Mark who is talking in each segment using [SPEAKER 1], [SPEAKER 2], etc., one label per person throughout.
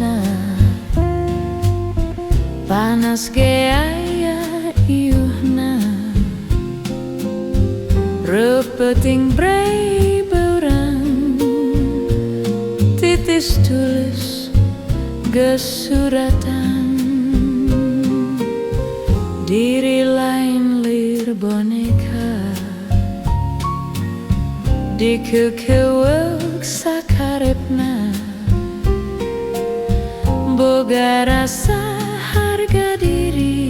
[SPEAKER 1] na panas ge aya ieuhna repeting brei beurang titis tulis gesuratan diri lain lir boneka dikekeueuk sakarepna boga rasa harga diri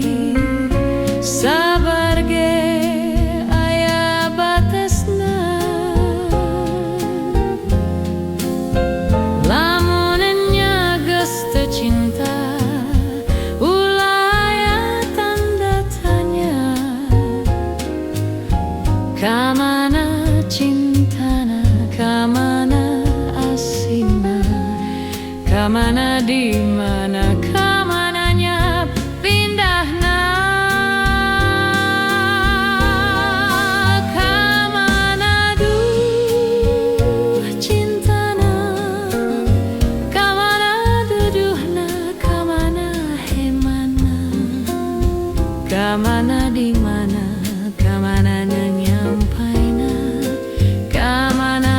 [SPEAKER 1] sabar ge aya batesna lamun nya geus teu cinta ulah aya tanda tanya kamana cintana kamana asina kamana dimana kamananya pindahna kamana duh cintana kamana duduhna kamana hemana kamana dimana kamana nyampaina kamana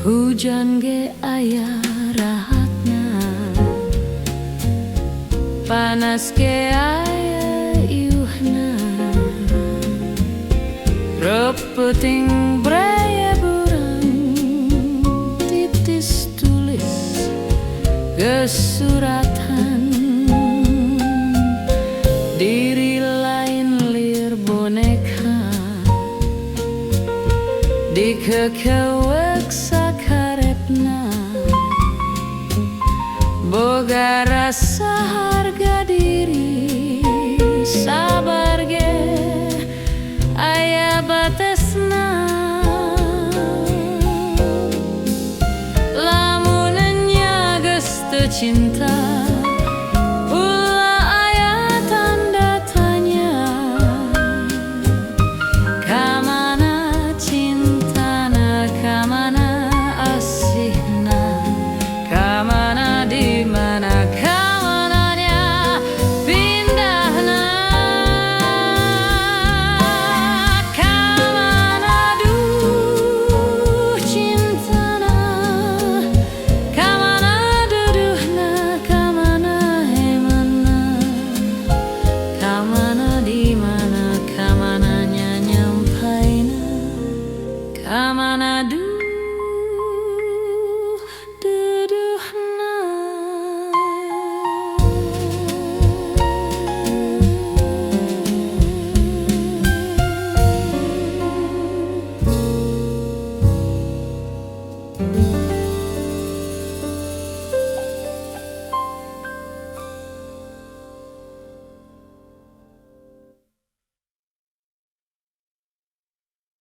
[SPEAKER 1] hujan ge aya rahatna panas ge aya ieuhna repeting braya burang titis tulis gesuratan diri lain lir boneka dikekeueuk sakarepna boga rasa harga diri sabar ge aya batesna lamun nya geus teu cinta ulah aya tanda tanya kamana cintana kamana asihna kamana dimana kamananya pindahna kamana duh cintana kamana duduhna kamana hemana kamana dimana kamananya nyampaina kamana duduhna